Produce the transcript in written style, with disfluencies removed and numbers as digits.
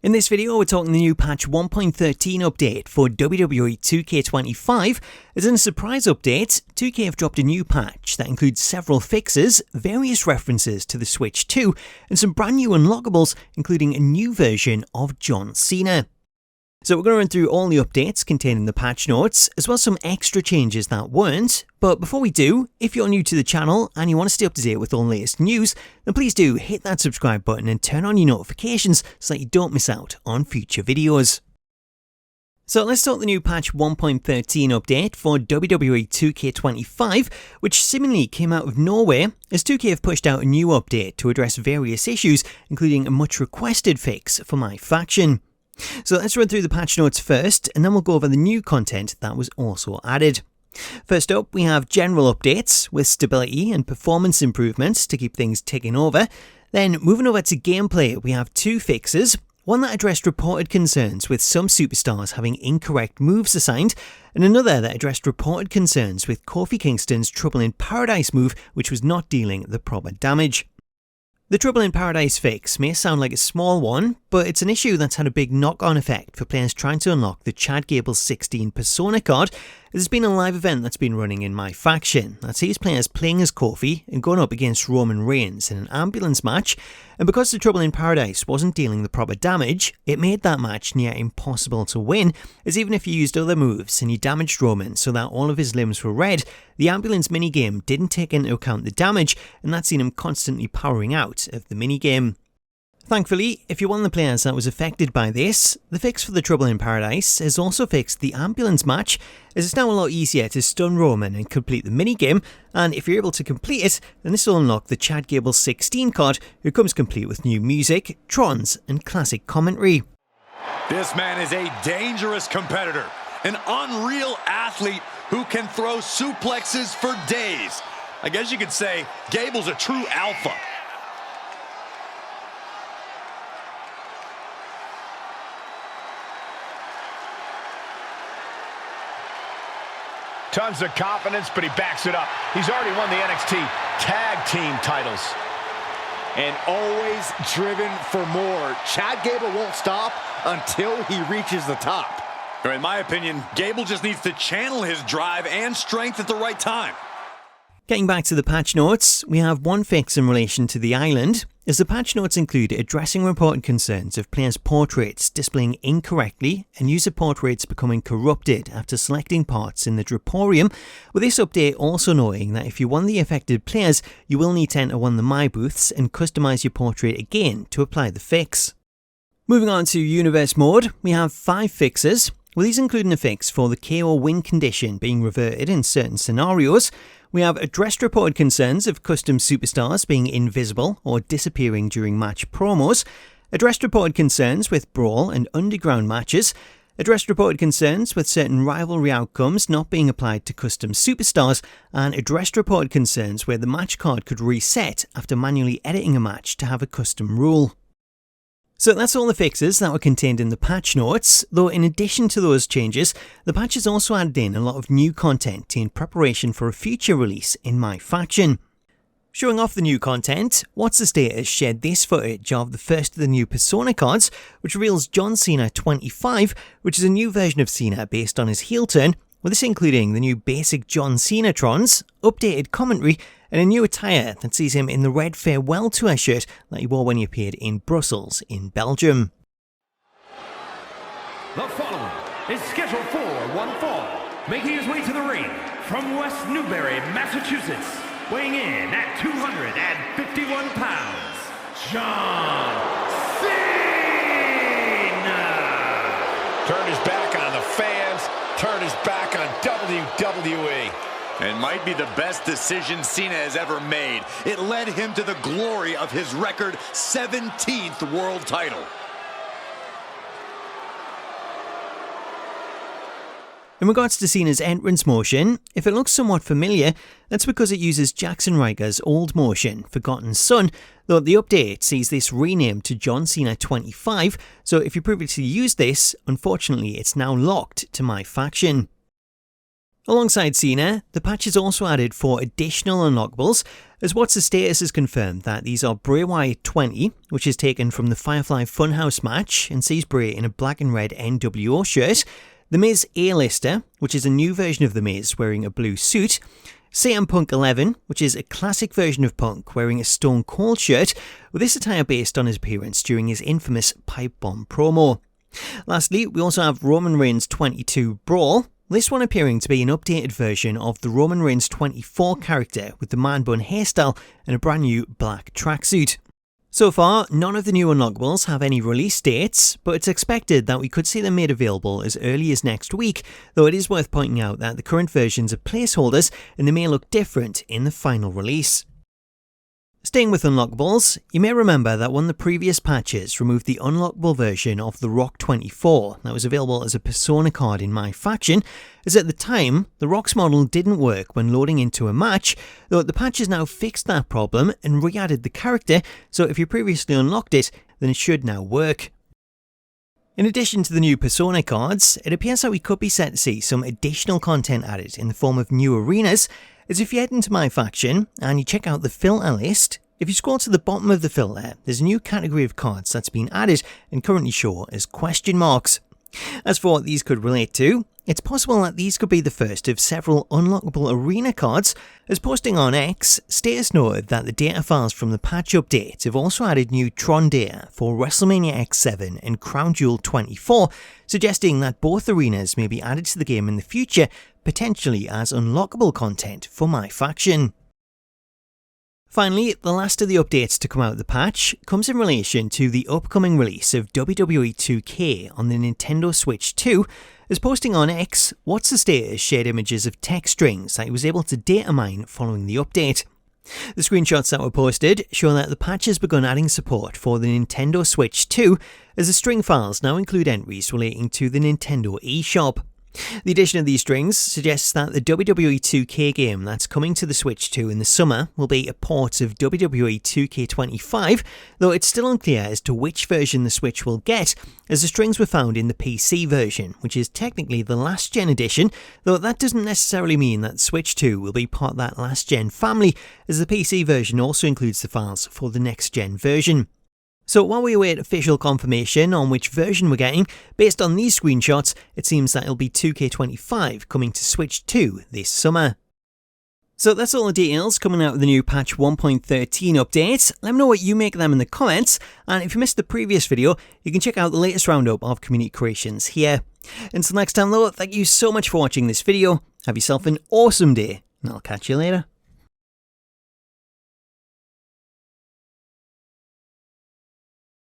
In this video, we're talking the new patch 1.13 update for WWE 2K25. As in a surprise update, 2K have dropped a new patch that includes several fixes, various references to the Switch 2, and some brand new unlockables, including a new version of John Cena. So we're going to run through all the updates contained in the patch notes, as well as some extra changes that weren't. But before we do, if you're new to the channel and you want to stay up to date with all the latest news, then please do hit that subscribe button and turn on your notifications so that you don't miss out on future videos. So let's start the new patch 1.13 update for WWE 2K25, which seemingly came out of nowhere, as 2K have pushed out a new update to address various issues, including a much requested fix for MyFaction. So let's run through the patch notes first, and then we'll go over the new content that was also added. First up, we have general updates with stability and performance improvements to keep things ticking over. Then moving over to gameplay, we have two fixes. One that addressed reported concerns with some superstars having incorrect moves assigned, and another that addressed reported concerns with Kofi Kingston's Trouble in Paradise move, which was not dealing the proper damage. The Trouble in Paradise fix may sound like a small one, but it's an issue that's had a big knock-on effect for players trying to unlock the Chad Gable 16 Persona card. There's been a live event that's been running in MyFaction that sees players playing as Kofi and going up against Roman Reigns in an ambulance match, and because the Trouble in Paradise wasn't dealing the proper damage, it made that match near impossible to win, as even if you used other moves and you damaged Roman so that all of his limbs were red, the ambulance minigame didn't take into account the damage, and that seen him constantly powering out of the minigame. Thankfully, if you're one of the players that was affected by this, the fix for the Trouble in Paradise has also fixed the ambulance match, as it's now a lot easier to stun Roman and complete the minigame, and if you're able to complete it, then this will unlock the Chad Gable 16 card, who comes complete with new music, trons, and classic commentary. This man is a dangerous competitor, an unreal athlete who can throw suplexes for days. I guess you could say Gable's a true alpha. Tons of confidence, but he backs it up. He's already won the NXT Tag Team titles. And always driven for more. Chad Gable won't stop until he reaches the top. Or in my opinion, Gable just needs to channel his drive and strength at the right time. Getting back to the patch notes, we have one fix in relation to the island, as the patch notes include addressing reported concerns of players' portraits displaying incorrectly and user portraits becoming corrupted after selecting parts in the Droporium, with this update also knowing that if you're one of the affected players, you will need to enter one of the My booths and customize your portrait again to apply the fix. Moving on to Universe mode, we have 5 fixes, with these including a fix for the KO win condition being reverted in certain scenarios. We have addressed reported concerns of custom superstars being invisible or disappearing during match promos, addressed reported concerns with brawl and underground matches, addressed reported concerns with certain rivalry outcomes not being applied to custom superstars, and addressed reported concerns where the match card could reset after manually editing a match to have a custom rule. So that's all the fixes that were contained in the patch notes, though in addition to those changes, the patch has also added in a lot of new content in preparation for a future release in MyFaction. Showing off the new content, What's the Status shared this footage of the first of the new Persona cards, which reveals John Cena 25, which is a new version of Cena based on his heel turn, with this including the new basic John Cena trons, updated commentary, and a new attire that sees him in the red farewell tour shirt that he wore when he appeared in Brussels in Belgium. The following is scheduled for one fall, making his way to the ring from West Newbury, Massachusetts, weighing in at 251 pounds, John Cena! Turned his back on the fans, turned his back on WWE. And might be the best decision Cena has ever made. It led him to the glory of his record 17th world title. In regards to Cena's entrance motion, if it looks somewhat familiar, that's because it uses Jackson Riker's old motion, Forgotten Son, though the update sees this renamed to John Cena 25, so if you previously used this, unfortunately it's now locked to MyFaction. Alongside Cena, the patch has also added 4 additional unlockables, as What's the Status has confirmed that these are Bray Wyatt 20, which is taken from the Firefly Funhouse match and sees Bray in a black and red NWO shirt, the Miz A-Lister, which is a new version of the Miz wearing a blue suit, CM Punk 11, which is a classic version of Punk wearing a Stone Cold shirt, with this attire based on his appearance during his infamous Pipe Bomb promo. Lastly, we also have Roman Reigns 22 Brawl, this one appearing to be an updated version of the Roman Reigns 24 character with the man bun hairstyle and a brand new black tracksuit. So far, none of the new unlockables have any release dates, but it's expected that we could see them made available as early as next week, though it is worth pointing out that the current versions are placeholders and they may look different in the final release. Staying with unlockables, you may remember that one of the previous patches removed the unlockable version of The Rock 24 that was available as a Persona card in MyFaction, as at the time, the Rock's model didn't work when loading into a match, though the patch has now fixed that problem and re-added the character, so if you previously unlocked it, then it should now work. In addition to the new Persona cards, it appears that we could be set to see some additional content added in the form of new arenas, as if you head into MyFaction and you check out the filter list, if you scroll to the bottom of the filter, there's a new category of cards that's been added and currently show as question marks. As for what these could relate to, it's possible that these could be the first of several unlockable arena cards, as posting on X, Status noted that the data files from the patch update have also added new Tron data for WrestleMania X7 and Crown Jewel 24, suggesting that both arenas may be added to the game in the future, potentially as unlockable content for MyFaction. Finally, the last of the updates to come out of the patch comes in relation to the upcoming release of WWE 2K on the Nintendo Switch 2, as posting on X, What's the Status shared images of text strings that he was able to data mine following the update. The screenshots that were posted show that the patch has begun adding support for the Nintendo Switch 2, as the string files now include entries relating to the Nintendo eShop. The addition of these strings suggests that the WWE 2K game that's coming to the Switch 2 in the summer will be a port of WWE 2K25, though it's still unclear as to which version the Switch will get, as the strings were found in the PC version, which is technically the last gen edition, though that doesn't necessarily mean that Switch 2 will be part of that last gen family, as the PC version also includes the files for the next gen version. So while we await official confirmation on which version we're getting, based on these screenshots, it seems that it'll be 2K25 coming to Switch 2 this summer. So that's all the details coming out of the new patch 1.13 update. Let me know what you make of them in the comments, and if you missed the previous video, you can check out the latest roundup of community creations here. Until next time though, thank you so much for watching this video, have yourself an awesome day, and I'll catch you later.